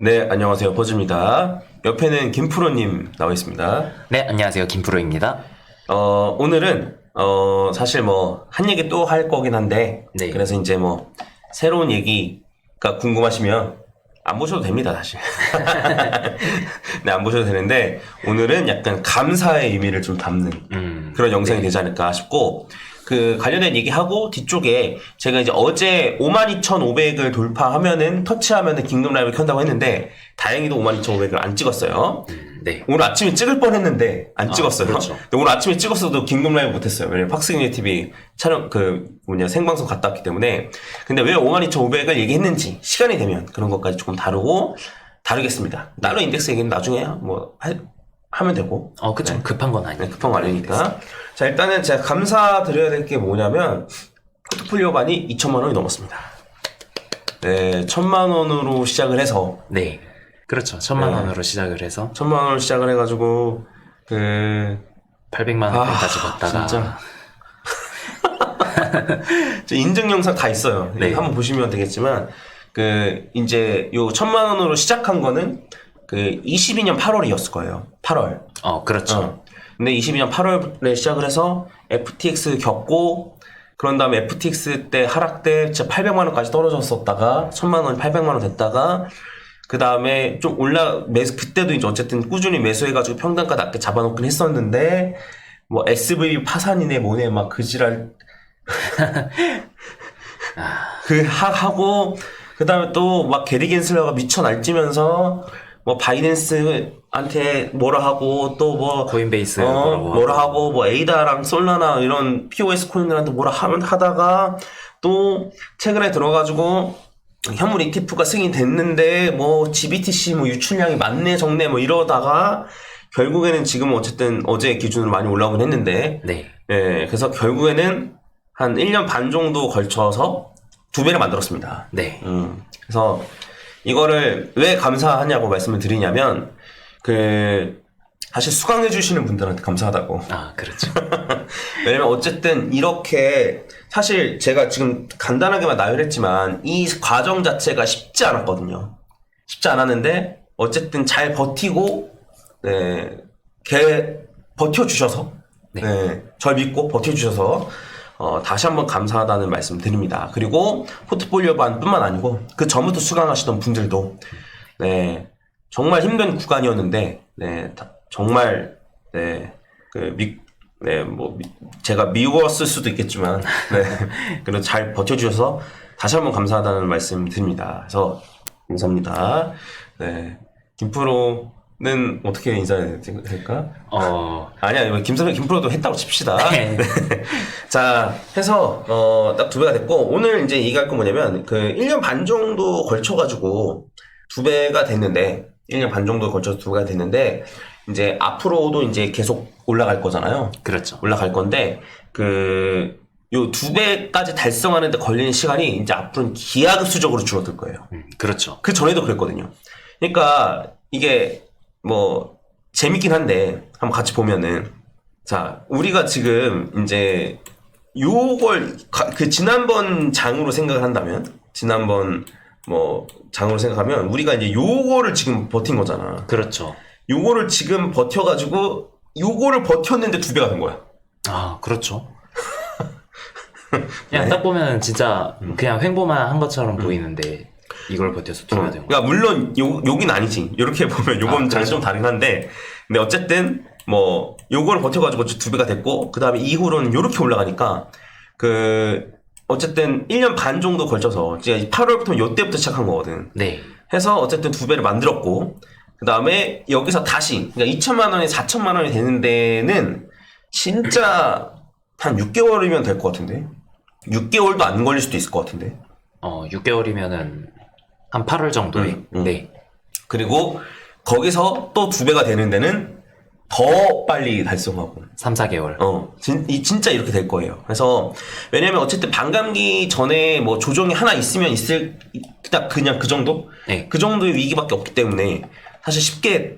네, 안녕하세요. 버즈입니다. 옆에는 김프로님 나와 있습니다. 네, 안녕하세요. 김프로입니다. 오늘은, 사실 한 얘기 또 할 거긴 한데, 네. 그래서 이제 새로운 얘기가 궁금하시면, 안 보셔도 됩니다, 사실. 네, 안 보셔도 되는데, 오늘은 약간 감사의 의미를 좀 담는 그런 영상이 되지 않을까 싶고, 관련된 얘기하고 뒤쪽에 제가 이제 어제 52,500을 돌파하면은 터치하면은 긴급 라이브를 켠다고 했는데 다행히도 52,500을 안 찍었어요. 네. 오늘 아침에 찍을 뻔했는데 안 찍었어요. 그렇죠. 근데 오늘 아침에 찍었어도 긴급 라이브 못했어요. 왜냐면 팍스기니 TV 촬영 생방송 갔다 왔기 때문에. 근데 왜 52,500을 얘기했는지 시간이 되면 그런 것까지 조금 다루겠습니다. 달러 인덱스 얘기는 나중에 하면 되고. 그쵸. 네. 급한 건 아니에요. 네, 급한 거 아니니까. 자, 일단은 제가 감사드려야 될 게 뭐냐면, 포트폴리오 반이 2천만 원이 넘었습니다. 네, 1,000만 원으로 시작을 해서. 네. 그렇죠. 1,000만 원으로 시작을 해서 1,000만 원으로 시작을 해가지고, 800만 원까지 갔다가. 진짜. 인증 영상 다 있어요. 네. 한번 보시면 되겠지만, 이제 요 1,000만 원으로 시작한 거는, 22년 8월이었을 거예요. 8월. 그렇죠. 근데 22년 8월에 시작을 해서 FTX 겪고 그런 다음에 FTX 때 하락 때 진짜 800만 원까지 떨어졌었다가 1,000만 원이 800만 원 됐다가 그 다음에 좀 그때도 이제 어쨌든 꾸준히 매수해가지고 평단가 낮게 잡아놓긴 했었는데 SVB 파산이네 뭐네 막 그지랄 하고 그 다음에 또 게리 겐슬러가 미쳐 날뛰면서 바이낸스한테 뭐라 하고 또 코인베이스 뭐라 하고 에이다랑 솔라나 이런 POS 코인들한테 뭐라 하다가 또 최근에 들어가지고 현물 ETF가 승인됐는데 GBTC 유출량이 많네 적네 이러다가 결국에는 지금 어쨌든 어제 기준으로 많이 올라오긴 했는데 네. 그래서 결국에는 한 1년 반 정도 걸쳐서 2배를 만들었습니다. 네. 그래서 이거를 왜 감사하냐고 말씀을 드리냐면 사실 수강해주시는 분들한테 감사하다고. 그렇죠. 왜냐면 어쨌든 이렇게 사실 제가 지금 간단하게만 나열했지만 이 과정 자체가 쉽지 않았거든요. 쉽지 않았는데 어쨌든 잘 버티고 버텨주셔서 절 믿고 버텨주셔서 다시 한번 감사하다는 말씀 드립니다. 그리고 포트폴리오 반뿐만 아니고 그 전부터 수강하시던 분들도 정말 힘든 구간이었는데 정말 제가 미웠을 수도 있겠지만 그래도 잘 버텨주셔서 다시 한번 감사하다는 말씀 드립니다. 그래서 감사합니다. 김프로는 어떻게 인사해야 될까? 아니야, 김프로도 했다고 칩시다. 자, 해서, 딱 2배가 됐고, 오늘 이제 얘기할 건 뭐냐면, 1년 반 정도 걸쳐가지고 2배가 됐는데, 1년 반 정도 걸쳐서 2배가 됐는데, 이제 앞으로도 이제 계속 올라갈 거잖아요. 그렇죠. 올라갈 건데, 요 2배까지 달성하는데 걸리는 시간이 이제 앞으로는 기하급수적으로 줄어들 거예요. 그렇죠. 그 전에도 그랬거든요. 그러니까, 이게, 재밌긴 한데, 한번 같이 보면은, 자, 우리가 지금, 이제, 요걸, 지난번 장으로 생각을 한다면, 장으로 생각하면, 우리가 이제 요거를 지금 버틴 거잖아. 그렇죠. 요거를 지금 버텨가지고, 요거를 버텼는데 2배가 된 거야. 그렇죠. 그냥 딱 보면 진짜 그냥 횡보만 한 것처럼 보이는데, 이걸 버텨서 2배가 된 거야. 그러니까 물론 여긴 아니지. 이렇게 보면 요건 장이 좀 다르긴 한데, 근데 어쨌든 요걸 버텨가지고 2배가 됐고 그 다음에 이후로는 요렇게 올라가니까 어쨌든 1년 반 정도 걸쳐서 이제 8월부터 요때부터 시작한 거거든. 네. 해서 어쨌든 2배를 만들었고 그 다음에 여기서 다시 그러니까 2천만 원에 4천만 원이 되는 데는 진짜 한 6개월이면 될 것 같은데 6개월도 안 걸릴 수도 있을 것 같은데 6개월이면은 한 8월 정도에. 네. 그리고 거기서 또 2배가 되는 데는 더 빨리 달성하고 3, 4개월. 진짜 이렇게 될 거예요. 그래서 왜냐면 어쨌든 반감기 전에 조정이 하나 있으면 그냥 그 정도? 네. 그 정도의 위기밖에 없기 때문에 사실 쉽게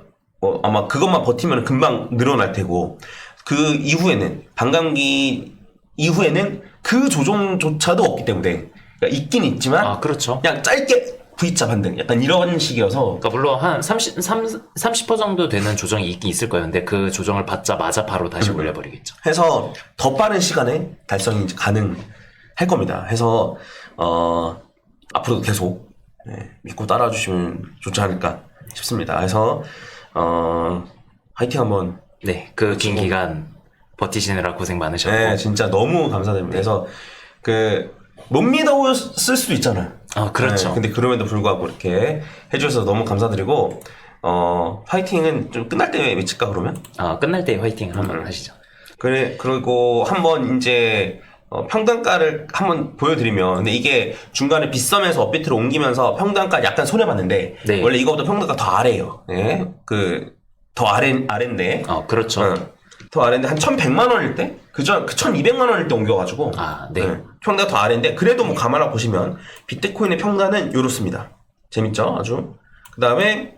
아마 그것만 버티면 금방 늘어날 테고 그 이후에는 반감기 이후에는 그 조정조차도 없기 때문에 그러니까 있긴 있지만 그렇죠. 그냥 짧게 V자 반등 약간 이런 식이어서 그러니까 물론 한 30% 정도 되는 조정이 있긴 있을 거예요. 근데 그 조정을 받자마자 바로 다시 올려버리겠죠. 해서 더 빠른 시간에 달성이 이제 가능할 겁니다. 해서 앞으로도 계속 믿고 따라와 주시면 좋지 않을까 싶습니다. 그래서 화이팅 한번. 네, 그 긴 기간 버티시느라 고생 많으셨고. 네, 진짜 너무 감사드립니다. 그래서 못 믿어쓸 수도 있잖아요. 그렇죠. 네, 근데 그럼에도 불구하고 이렇게 해주셔서 너무 감사드리고 화이팅은 좀 끝날 때 외칠까 그러면? 끝날 때 화이팅 한번 하시죠. 그리고 한번 이제 평단가를 한번 보여드리면, 근데 이게 중간에 빗썸에서 업비트로 옮기면서 평단가 약간 손해봤는데, 네. 원래 이거보다 평단가 더 아래예요. 네? 더 아래인데. 그렇죠. 더 아래인데 한 1,100만 원일 때? 그 1,200만 원일 때 옮겨가지고. 네. 평단 더 아래인데, 그래도 뭐 감안하고 보시면, 비트코인의 평단은 요렇습니다. 재밌죠? 아주. 그 다음에,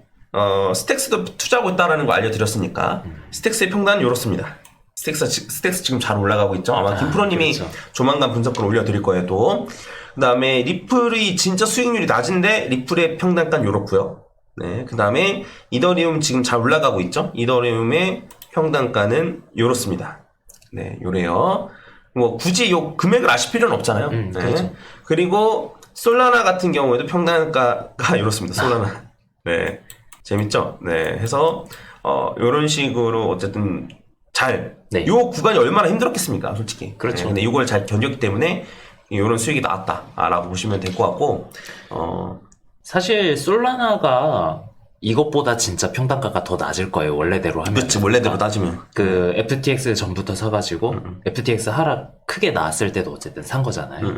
스택스도 투자하고 있다라는 거 알려드렸으니까, 스택스의 평단은 요렇습니다. 스택스 지금 잘 올라가고 있죠. 아마 김프로님이 그렇죠. 조만간 분석글 올려드릴 거예요. 또 그 다음에 리플이 진짜 수익률이 낮은데 리플의 평단가는 요렇고요. 네, 그 다음에 이더리움 지금 잘 올라가고 있죠. 이더리움의 평단가는 요렇습니다. 네, 요래요. 뭐 굳이 요 금액을 아실 필요는 없잖아요. 네. 그렇죠. 그리고 솔라나 같은 경우에도 평단가가 요렇습니다. 솔라나. 네, 재밌죠. 네, 해서 요런 식으로 어쨌든 네. 요 구간이 얼마나 힘들었겠습니까, 솔직히. 그렇죠. 네, 근데 이걸 잘 견뎠기 때문에 요런 수익이 나왔다라고 보시면 될 것 같고, 사실 솔라나가 이것보다 진짜 평단가가 더 낮을 거예요. 원래대로 하면. 그렇지, 원래대로 따지면. FTX 전부터 사가지고 FTX 하락 크게 나왔을 때도 어쨌든 산 거잖아요.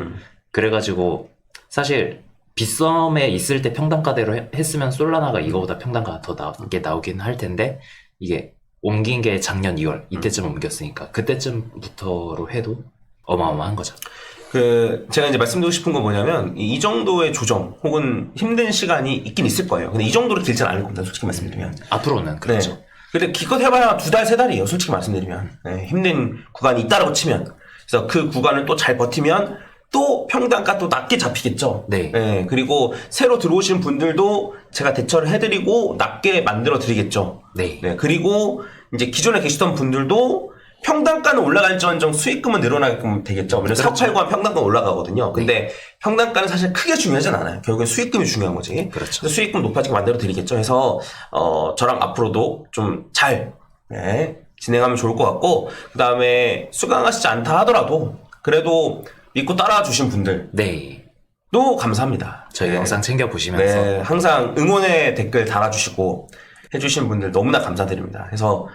그래가지고 사실 빗썸에 있을 때 평단가대로 했으면 솔라나가 이거보다 평단가가 더 낮게 나오긴 할 텐데, 이게 옮긴 게 작년 2월 이때쯤 옮겼으니까 그때쯤부터로 해도 어마어마한 거죠. 제가 이제 말씀드리고 싶은 건 뭐냐면, 이 정도의 조정 혹은 힘든 시간이 있긴 있을 거예요. 근데 이 정도로 길진 않을 겁니다, 솔직히 말씀드리면. 앞으로는 그렇죠. 네. 근데 기껏 해봐야 2달, 3달이에요, 솔직히 말씀드리면. 네, 힘든 구간이 있다라고 치면. 그래서 그 구간을 또 잘 버티면 또 평단가 또 낮게 잡히겠죠. 네. 네. 그리고 새로 들어오신 분들도 제가 대처를 해드리고 낮게 만들어 드리겠죠. 네. 네. 그리고 이제 기존에 계시던 분들도 평단가는 올라갈지언정 수익금은 늘어나게끔 되겠죠. 왜냐면 그렇죠. 489한 평단가 올라가거든요. 근데 평단가는 사실 크게 중요하진 않아요. 결국엔 수익금이 중요한 거지. 그렇죠. 그래서 수익금 높아지게 만들어 드리겠죠. 해서 저랑 앞으로도 좀 잘 진행하면 좋을 것 같고, 그 다음에 수강하시지 않다 하더라도 그래도 믿고 따라와 주신 분들도 네. 감사합니다. 저희 네. 영상 챙겨 보시면서 네, 항상 응원의 댓글 달아주시고 해주신 분들 너무나 감사드립니다. 그래서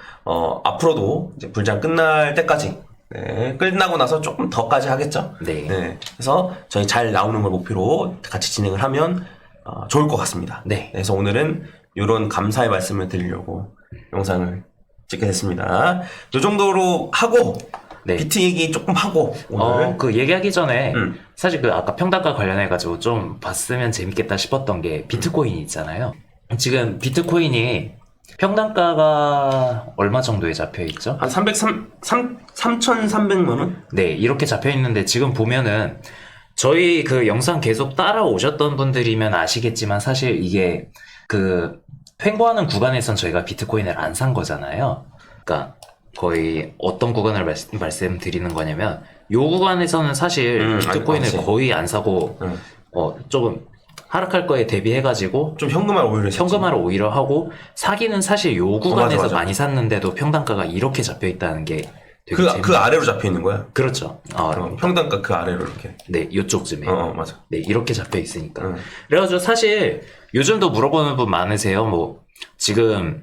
앞으로도 이제 불장 끝날 때까지, 끝나고 나서 조금 더까지 하겠죠. 네. 그래서 저희 잘 나오는 걸 목표로 같이 진행을 하면 좋을 것 같습니다. 네. 그래서 오늘은 이런 감사의 말씀을 드리려고 영상을 찍게 됐습니다. 이 정도로 하고 네. 비트 얘기 조금 하고 오늘 그 얘기하기 전에 사실 아까 평단가 관련해가지고 좀 봤으면 재밌겠다 싶었던 게 비트코인 있잖아요. 지금 비트코인이 평단가가 얼마 정도에 잡혀 있죠? 한 3,300만 원? 네, 이렇게 잡혀 있는데 지금 보면은 저희 그 영상 계속 따라오셨던 분들이면 아시겠지만 사실 이게 횡보하는 구간에선 저희가 비트코인을 안 산 거잖아요. 그러니까 거의 어떤 구간을 말씀드리는 거냐면 요 구간에서는 사실 비트코인을 알지. 거의 안 사고 조금 하락할 거에 대비해가지고 좀 현금화를 오히려 현금화를 오히려 하고 사기는 사실 요 구간에서 맞아. 많이 샀는데도 평단가가 이렇게 잡혀 있다는 게 되게 그 아래로 잡혀 있는 거야. 그렇죠. 평단가 그 아래로 이렇게. 네, 요쪽쯤에. 맞아. 네, 이렇게 잡혀 있으니까. 그래가지고 사실 요즘도 물어보는 분 많으세요. 뭐 지금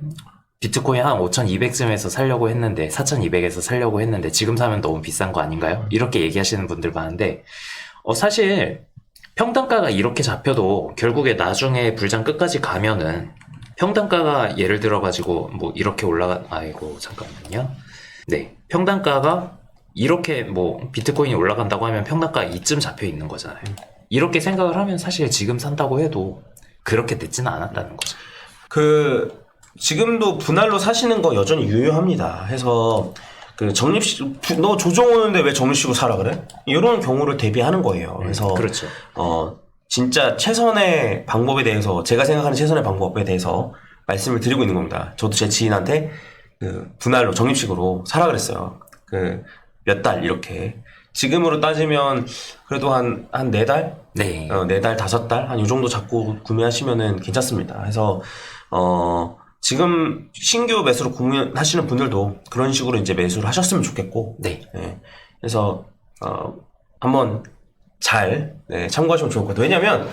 비트코인 한 5,200쯤에서 살려고 했는데 4,200에서 살려고 했는데 지금 사면 너무 비싼 거 아닌가요? 이렇게 얘기하시는 분들 많은데 사실 평단가가 이렇게 잡혀도 결국에 나중에 불장 끝까지 가면은 평단가가 예를 들어가지고 뭐 이렇게 아이고 잠깐만요. 네, 평단가가 이렇게 뭐 비트코인이 올라간다고 하면 평단가가 이쯤 잡혀 있는 거잖아요. 이렇게 생각을 하면 사실 지금 산다고 해도 그렇게 늦지는 않았다는 거죠. 지금도 분할로 사시는 거 여전히 유효합니다. 해서 적립식 너 조정 오는데 왜 적립식으로 사라 그래? 이런 경우를 대비하는 거예요. 그래서 그렇죠. 진짜 최선의 방법에 대해서 제가 생각하는 최선의 방법에 대해서 말씀을 드리고 있는 겁니다. 저도 제 지인한테 그 분할로 적립식으로 사라 그랬어요. 그 몇 달 이렇게. 지금으로 따지면 그래도 한 4달? 네. 4달, 5달? 한 요 정도 잡고 구매하시면은 괜찮습니다. 그래서, 지금 신규 매수로 구매하시는 분들도 그런 식으로 이제 매수를 하셨으면 좋겠고, 네. 예. 그래서, 한번 잘, 네, 참고하시면 좋을 것 같아요. 왜냐면,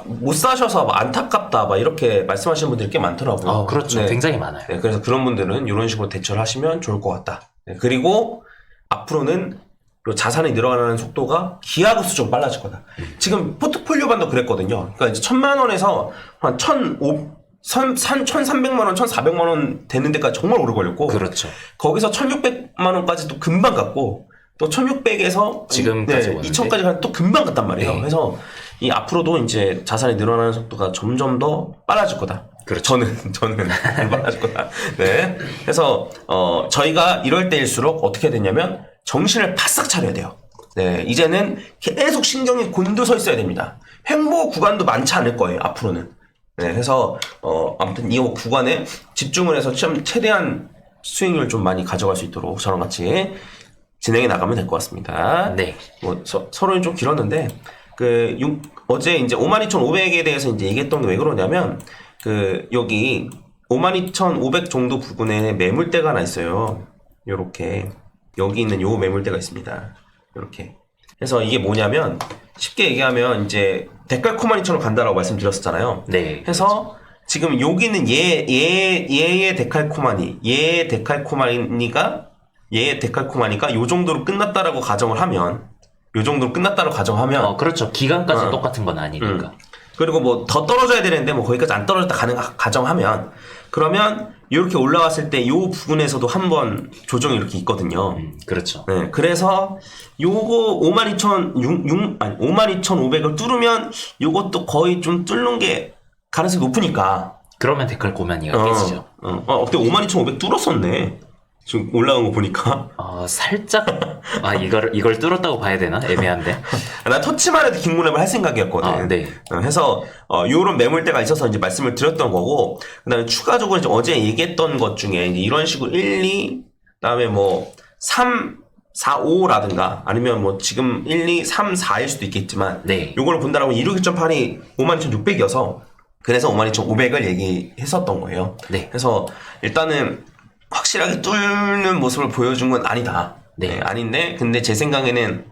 못 사셔서 막 안타깝다, 막 이렇게 말씀하시는 분들이 꽤 많더라고요. 그렇죠. 네. 굉장히 많아요. 네, 그래서 그런 분들은 이런 식으로 대처를 하시면 좋을 것 같다. 네, 그리고 앞으로는 자산이 늘어나는 속도가 기하급수 좀 빨라질 거다. 지금 포트폴리오반도 그랬거든요. 그러니까 이제 1,000만 원에서 한 1,300만 원, 1,400만 원 되는 데까지 정말 오래 걸렸고. 그렇죠. 거기서 1,600만 원까지 또 금방 갔고, 또 1,600에서 지금까지 2,000까지 가면 또 금방 갔단 말이에요. 네. 그래서 이 앞으로도 이제 자산이 늘어나는 속도가 점점 더 빨라질 거다. 그렇죠. 저는 빨라질 거다. 네. 그래서 저희가 이럴 때일수록 어떻게 되냐면 정신을 바싹 차려야 돼요. 네. 이제는 계속 신경이 곤두서 있어야 됩니다. 횡보 구간도 많지 않을 거예요. 앞으로는. 네. 그래서 아무튼 이 구간에 집중을 해서 최대한 수익률 좀 많이 가져갈 수 있도록 저랑 같이 진행해 나가면 될 것 같습니다. 네. 뭐 서론이 좀 길었는데 어제 이제 52,500에 대해서 이제 얘기했던 게 왜 그러냐면 여기 52,500 정도 부근에 매물대가 하나 있어요. 요렇게 여기 있는 요 매물대가 있습니다. 요렇게. 그래서 이게 뭐냐면 쉽게 얘기하면 이제 데칼코마니처럼 간다라고 말씀드렸었잖아요. 네. 해서 지금 여기 있는 얘의 데칼코마니가 요 정도로 끝났다라고 가정을 하면 그렇죠. 기간까지 똑같은 건 아니니까. 그리고 뭐 더 떨어져야 되는데 뭐 거기까지 안 떨어졌다 가정하면 그러면 이렇게 올라왔을 때 요 부분에서도 한번 조정이 이렇게 있거든요. 그렇죠. 네, 그래서 요거 52,500을 뚫으면 요것도 거의 좀 뚫는 게 가능성이 높으니까. 그러면 데칼코마니가 깨지죠. 그때 52,500 뚫었었네. 지금 올라간 거 보니까. 살짝 이걸 뚫었다고 봐야 되나? 애매한데. 나 터치만 해도 킹문랩을 할 생각이었거든. 네. 해서 요런 매물대가 있어서 이제 말씀을 드렸던 거고, 그다음에 추가적으로 이제 어제 얘기했던 것 중에 이제 이런 식으로 1, 2, 그다음에 뭐 3, 4, 5라든가 아니면 뭐 지금 1, 2, 3, 4일 수도 있겠지만, 네. 요거를 본다라고 26.8이 52,600이어서 그래서 52,500을 얘기했었던 거예요. 네. 그래서 일단은 확실하게 뚫는 모습을 보여준 건 아니다. 네. 아닌데, 근데 제 생각에는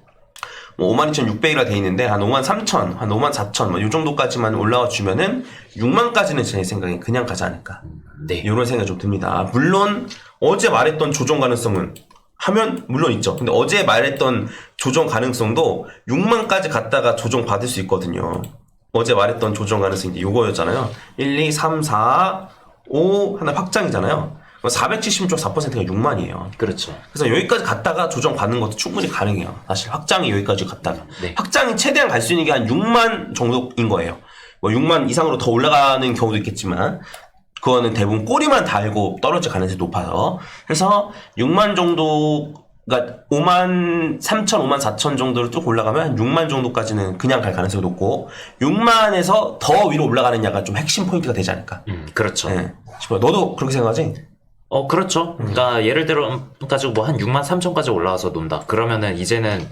뭐 52,600이라 돼 있는데 한 53,000, 한 54,000, 뭐 요 정도까지만 올라와 주면은 6만까지는 제 생각에 그냥 가지 않을까. 네. 이런 생각이 좀 듭니다. 물론 어제 말했던 조정 가능성은 하면 물론 있죠. 근데 어제 말했던 조정 가능성도 6만까지 갔다가 조정 받을 수 있거든요. 어제 말했던 조정 가능성이 이제 요거였잖아요. 1, 2, 3, 4, 5 하나 확장이잖아요. 470.4%가 6만이에요. 그렇죠. 그래서 여기까지 갔다가 조정 받는 것도 충분히 가능해요. 사실 확장이 여기까지 갔다가. 네. 확장이 최대한 갈 수 있는 게 한 6만 정도인 거예요. 뭐 6만 이상으로 더 올라가는 경우도 있겠지만 그거는 대부분 꼬리만 달고 떨어질 가능성이 높아서. 그래서 6만 정도, 그러니까 5만 3천, 5만 4천 정도로 쭉 올라가면 6만 정도까지는 그냥 갈 가능성이 높고 6만에서 더 위로 올라가느냐가 좀 핵심 포인트가 되지 않을까. 그렇죠. 네. 싶어요. 너도 그렇게 생각하지? 그렇죠. 그러니까 예를 들어 가지고 뭐 한 6만 3천까지 올라와서 논다. 그러면은 이제는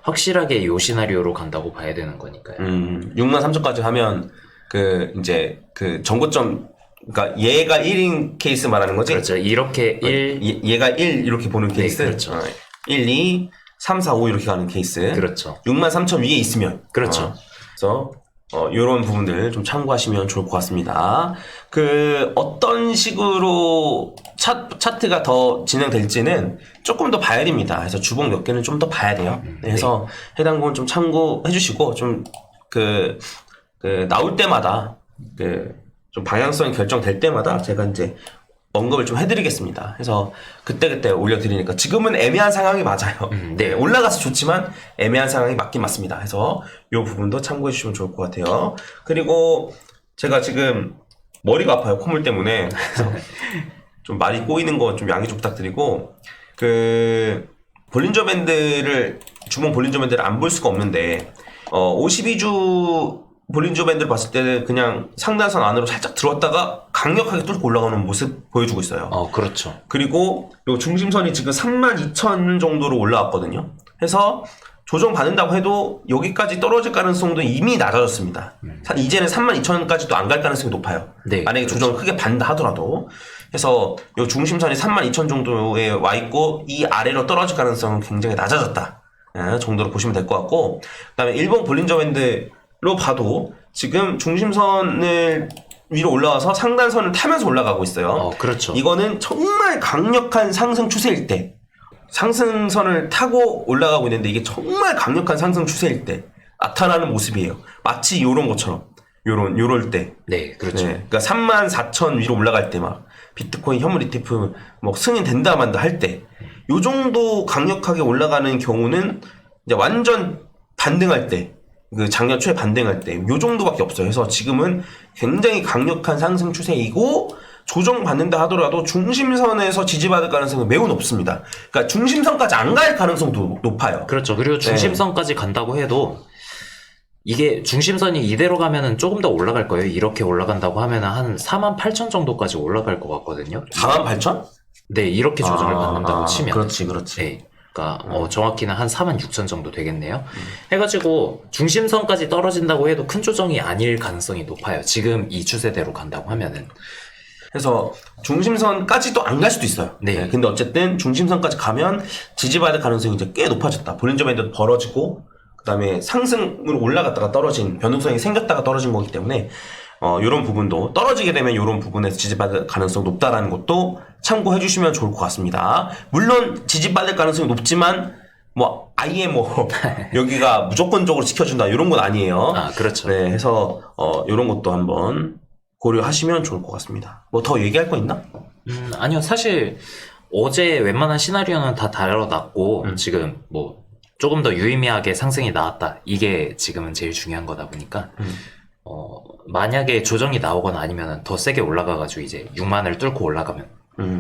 확실하게 요 시나리오로 간다고 봐야 되는 거니까요. 6만 3천까지 하면 이제 정고점, 그러니까 얘가 1인 케이스 말하는 거지? 그렇죠. 이렇게 1 얘가 1 이렇게 보는 케이스. 네, 그렇죠. 1, 2, 3, 4, 5 이렇게 가는 케이스. 그렇죠. 6만 3천 위에 있으면. 그렇죠. 그래서 요런 부분들 좀 참고하시면 좋을 것 같습니다. 어떤 식으로 차트가 더 진행될지는 조금 더 봐야 됩니다. 그래서 주봉 몇 개는 좀 더 봐야 돼요. 그래서 해당 부분 좀 참고해 주시고, 좀, 나올 때마다, 좀 방향성이 결정될 때마다 제가 이제 언급을 좀 해드리겠습니다. 그래서 그때그때 올려드리니까 지금은 애매한 상황이 맞아요. 네. 올라가서 좋지만 애매한 상황이 맞긴 맞습니다. 그래서 이 부분도 참고해 주시면 좋을 것 같아요. 그리고 제가 지금 머리가 아파요. 콧물 때문에. 그래서 좀 말이 꼬이는 거 좀 양해 좀 부탁드리고, 주봉 볼린저 밴드를 안 볼 수가 없는데 52주 볼린저 밴드를 봤을 때는 그냥 상단선 안으로 살짝 들어왔다가 강력하게 뚫고 올라가는 모습 보여주고 있어요. 그렇죠. 그리고 요 중심선이 지금 32,000 정도로 올라왔거든요. 해서 조정받는다고 해도 여기까지 떨어질 가능성도 이미 낮아졌습니다. 이제는 32,000까지도 안 갈 가능성이 높아요. 네, 만약에 그렇죠. 조정을 크게 받는다 하더라도. 그래서 요 중심선이 32,000 정도에 와 있고 이 아래로 떨어질 가능성은 굉장히 낮아졌다. 정도로 보시면 될 것 같고, 그다음에 일본 볼린저 밴드로 봐도 지금 중심선을 위로 올라와서 상단선을 타면서 올라가고 있어요. 그렇죠. 이거는 정말 강력한 상승 추세일 때, 상승선을 타고 올라가고 있는데 이게 정말 강력한 상승 추세일 때 나타나는 모습이에요. 마치 요런 것처럼. 요럴 때. 네, 그렇죠. 네, 그러니까 34,000 위로 올라갈 때 막 비트코인 현물 ETF 뭐 승인 된다 만다 할 때 요 정도 강력하게 올라가는 경우는 이제 완전 반등할 때, 그 작년 초에 반등할 때 요 정도밖에 없어요. 그래서 지금은 굉장히 강력한 상승 추세이고 조정받는다 하더라도 중심선에서 지지받을 가능성은 매우 높습니다. 그러니까 중심선까지 안 갈 가능성도 높아요. 그렇죠. 그리고 중심선까지 간다고 해도 이게 중심선이 이대로 가면은 조금 더 올라갈 거예요. 이렇게 올라간다고 하면은 한 48,000 정도까지 올라갈 것 같거든요. 48,000? 네, 이렇게 조정을 받는다고 치면. 그렇지. 네. 그러니까 정확히는 한 46,000 정도 되겠네요. 해가지고 중심선까지 떨어진다고 해도 큰 조정이 아닐 가능성이 높아요. 지금 이 추세대로 간다고 하면은. 그래서 중심선까지도 안 갈 수도 있어요. 네. 근데 어쨌든 중심선까지 가면 지지받을 가능성이 이제 꽤 높아졌다. 볼린저 밴드도 벌어지고 그다음에 상승으로 올라갔다가 떨어진 변동성이 생겼다가 떨어진 거기 때문에 이런 부분도 떨어지게 되면 이런 부분에서 지지받을 가능성이 높다라는 것도 참고해 주시면 좋을 것 같습니다. 물론 지지받을 가능성이 높지만 뭐 아예 뭐 여기가 무조건적으로 지켜준다 이런 건 아니에요. 그렇죠. 네, 해서 이런 것도 한번 고려하시면 좋을 것 같습니다. 뭐 더 얘기할 거 있나? 아니요. 사실 어제 웬만한 시나리오는 다 다뤄놨고 지금 뭐 조금 더 유의미하게 상승이 나왔다. 이게 지금은 제일 중요한 거다 보니까 만약에 조정이 나오거나 아니면 더 세게 올라가가지고 이제 6만을 뚫고 올라가면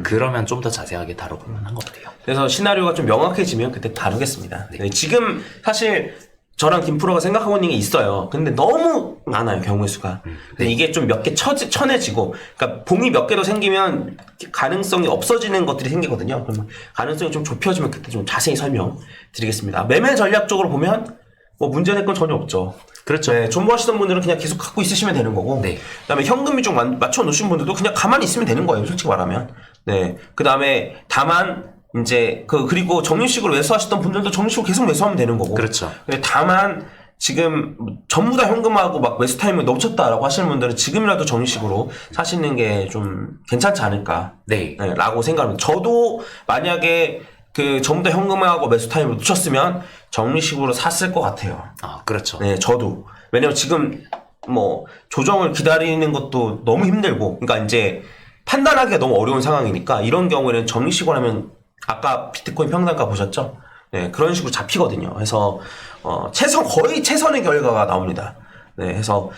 그러면 좀 더 자세하게 다뤄볼 만한 것 같아요. 그래서 시나리오가 좀 명확해지면 그때 다루겠습니다. 네, 지금 사실 저랑 김프로가 생각하고 있는 게 있어요. 근데 너무 많아요, 경우의 수가. 근데 이게 좀 몇 개 쳐내지고, 그러니까 봉이 몇 개로 생기면 가능성이 없어지는 것들이 생기거든요. 그럼 가능성이 좀 좁혀지면 그때 좀 자세히 설명드리겠습니다. 매매 전략적으로 보면 뭐 문제될 건 전혀 없죠. 그렇죠. 네, 존버하시던 분들은 그냥 계속 갖고 있으시면 되는 거고, 네. 그다음에 현금 비중 맞춰 놓으신 분들도 그냥 가만히 있으면 되는 거예요, 솔직히 말하면. 네, 그다음에 다만 이제 그리고 정리식으로 매수하셨던 분들도 정리식으로 계속 매수하면 되는 거고. 그렇죠. 근데 다만 지금 전부 다 현금하고 막 매수 타임을 놓쳤다라고 하시는 분들은 지금이라도 정리식으로 사시는 게 좀 괜찮지 않을까. 네. 라고 생각합니다. 저도 만약에 전부 다 현금하고 매수 타임을 놓쳤으면 정리식으로 샀을 것 같아요. 그렇죠. 네, 저도. 왜냐면 지금 뭐 조정을 기다리는 것도 너무 힘들고, 그러니까 이제 판단하기가 너무 어려운 상황이니까 이런 경우에는 정리식으로 하면 아까 비트코인 평단가 보셨죠? 네, 그런 식으로 잡히거든요. 그래서 거의 최선의 결과가 나옵니다. 네, 해서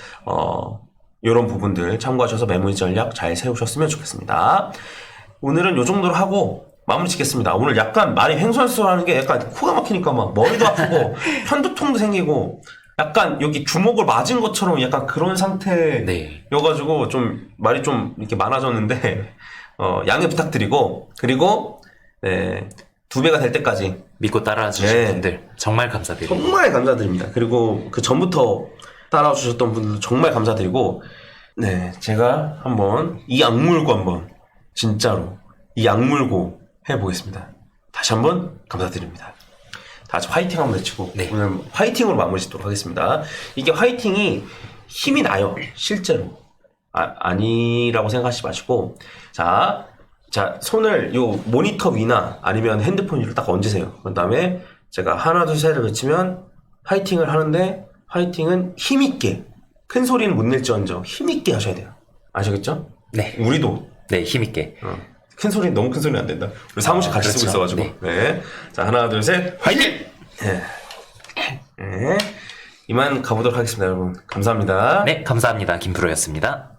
이런 부분들 참고하셔서 매물 전략 잘 세우셨으면 좋겠습니다. 오늘은 요 정도로 하고 마무리 짓겠습니다. 오늘 약간 말이 횡설수설하는 게 약간 코가 막히니까 막 머리도 아프고 편두통도 생기고 약간 여기 주먹을 맞은 것처럼 약간 그런 상태여가지고 좀 말이 좀 이렇게 많아졌는데 양해 부탁드리고, 그리고 네, 2배가 될 때까지 믿고 따라와 주신 분들 정말 감사드립니다. 정말 감사드립니다. 그리고 그 전부터 따라와 주셨던 분들도 정말 감사드리고, 네, 제가 한번 이 악물고 한번 진짜로 이 악물고 해보겠습니다. 다시 한번 감사드립니다. 다 같이 화이팅 한번 외치고 오늘 화이팅으로 마무리 짓도록 하겠습니다. 이게 화이팅이 힘이 나요, 실제로. 아니라고 생각하지 마시고, 자, 손을 요 모니터 위나 아니면 핸드폰 위로 딱 얹으세요. 그 다음에 제가 하나, 둘, 셋을 외치면 화이팅을 하는데, 화이팅은 힘있게, 큰 소리는 못 낼지언정 힘있게 하셔야 돼요. 아시겠죠? 네. 우리도. 네, 힘있게. 큰 소리는 너무 큰 소리는 안 된다. 우리 사무실 같이 그렇죠. 쓰고 있어가지고. 네. 자, 하나, 둘, 셋, 화이팅! 네. 이만 가보도록 하겠습니다, 여러분. 감사합니다. 네, 감사합니다. 김프로였습니다.